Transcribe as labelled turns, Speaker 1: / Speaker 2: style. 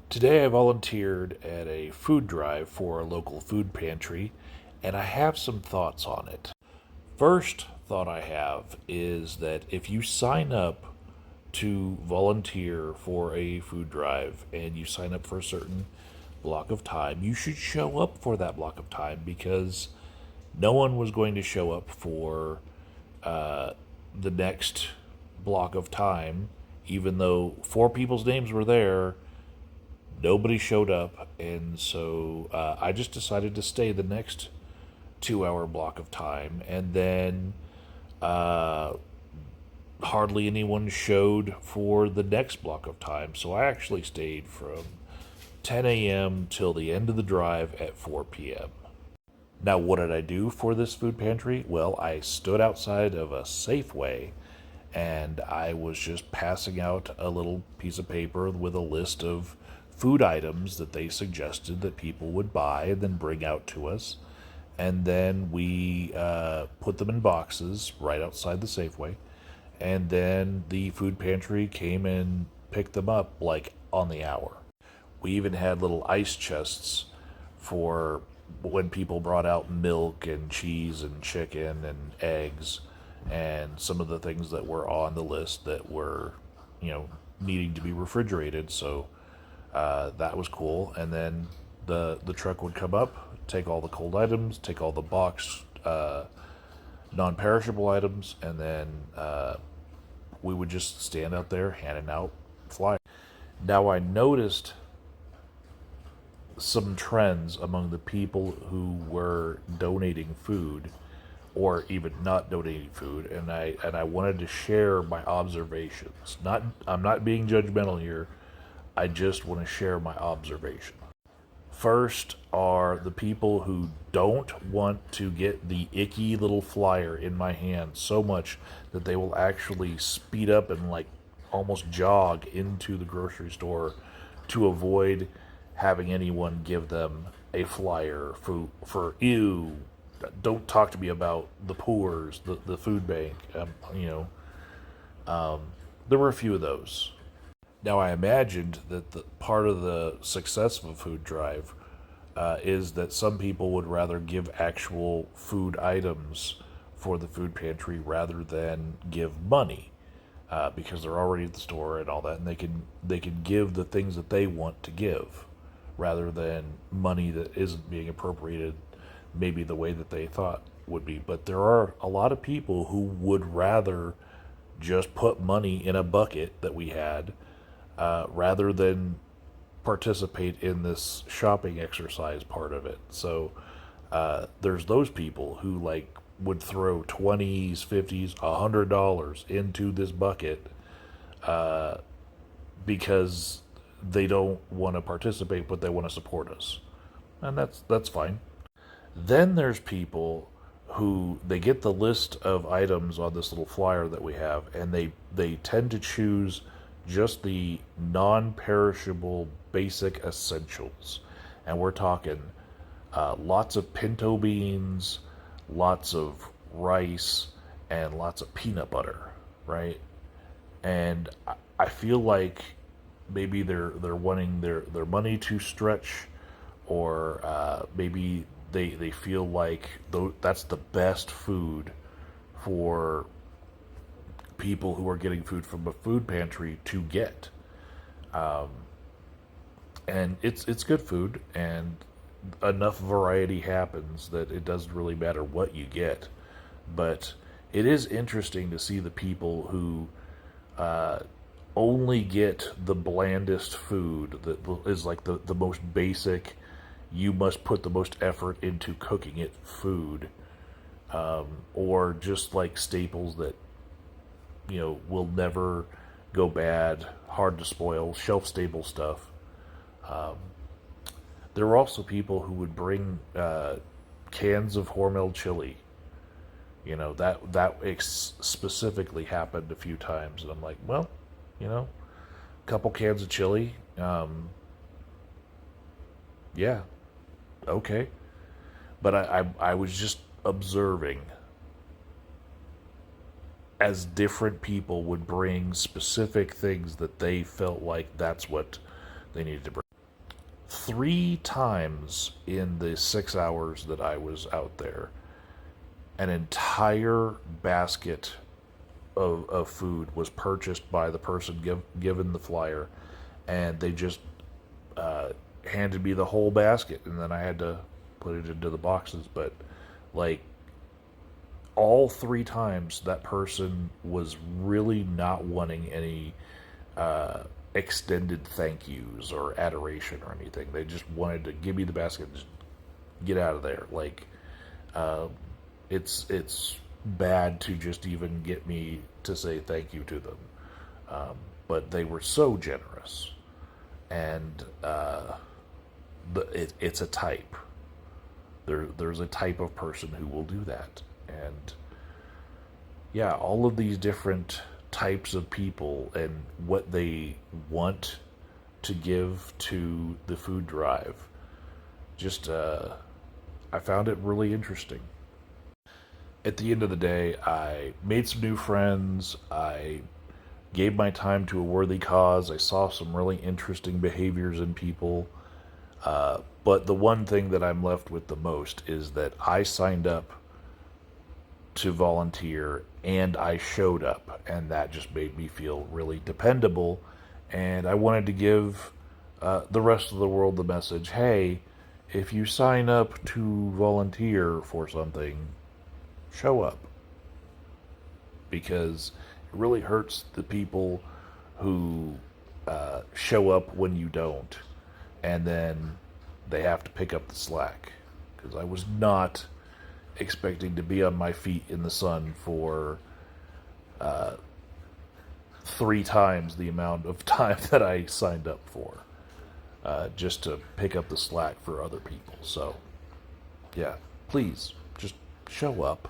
Speaker 1: Today I volunteered at a food drive for a local food pantry, and I have some thoughts on it. First thought I have is that if you sign up to volunteer for a food drive and you sign up for a certain block of time, you should show up for that block of time because no one was going to show up for the next block of time, even though four people's names were there. Nobody showed up, and so I just decided to stay the next 2 hour block of time, and then uh, hardly anyone showed for the next block of time. So I actually stayed from 10 a.m. till the end of the drive at 4 p.m. Now, what did I do for this food pantry? Well, I stood outside of a Safeway and I was just passing out a little piece of paper with a list of food items that they suggested that people would buy and then bring out to us. And then we put them in boxes right outside the Safeway. And then the food pantry came and picked them up like on the hour. We even had little ice chests for when people brought out milk and cheese and chicken and eggs and some of the things that were on the list that were, needing to be refrigerated. So that was cool. And then the truck would come up, take all the cold items, take all the box non-perishable items, and then we would just stand out there handing out flyers. Now I noticed some trends among the people who were donating food or even not donating food, and I wanted to share my observations. Not I'm not being judgmental here. I just want to share my observation. First are the people who don't want to get the icky little flyer in my hand so much that they will actually speed up and like almost jog into the grocery store to avoid having anyone give them a flyer for ew, don't talk to me about the poors, the food bank. There were a few of those. Now, I imagined that the part of the success of a food drive is that some people would rather give actual food items for the food pantry rather than give money because they're already at the store and all that, and they can give the things that they want to give rather than money that isn't being appropriated maybe the way that they thought would be. But there are a lot of people who would rather just put money in a bucket that we had rather than participate in this shopping exercise part of it. So there's those people who like would throw 20s, 50s, $100 into this bucket because they don't want to participate, but they want to support us, and that's fine. Then there's people who they get the list of items on this little flyer that we have, and they tend to choose just the non-perishable basic essentials, and we're talking lots of pinto beans, lots of rice, and lots of peanut butter, right? And I feel like maybe they're wanting their money to stretch, or maybe they feel like that's the best food for people who are getting food from a food pantry to get. And it's good food, and enough variety happens that it doesn't really matter what you get. But it is interesting to see the people who only get the blandest food that is like the most basic, you must put the most effort into cooking it food, or just like staples that will never go bad, hard to spoil, shelf stable stuff. There were also people who would bring cans of Hormel chili. That specifically happened a few times, and I'm like, well, a couple cans of chili, yeah, okay. But I was just observing as different people would bring specific things that they felt like that's what they needed to bring. Three times in the 6 hours that I was out there, an entire basket of food was purchased by the person given the flyer, and they just handed me the whole basket, and then I had to put it into the boxes. But like all three times, that person was really not wanting any extended thank yous or adoration or anything. They just wanted to give me the basket and just get out of there. Like, uh, it's bad to just even get me to say thank you to them. But they were so generous, and it's a type. There's a type of person who will do that, and yeah, all of these different types of people and what they want to give to the food drive. Just, I found it really interesting. At the end of the day, I made some new friends. I gave my time to a worthy cause. I saw some really interesting behaviors in people. But the one thing that I'm left with the most is that I signed up to volunteer and I showed up, and that just made me feel really dependable. And I wanted to give the rest of the world the message, hey, if you sign up to volunteer for something, show up. Because it really hurts the people who show up when you don't, and then they have to pick up the slack. Because I was not expecting to be on my feet in the sun for three times the amount of time that I signed up for, just to pick up the slack for other people. So, yeah, please, just show up.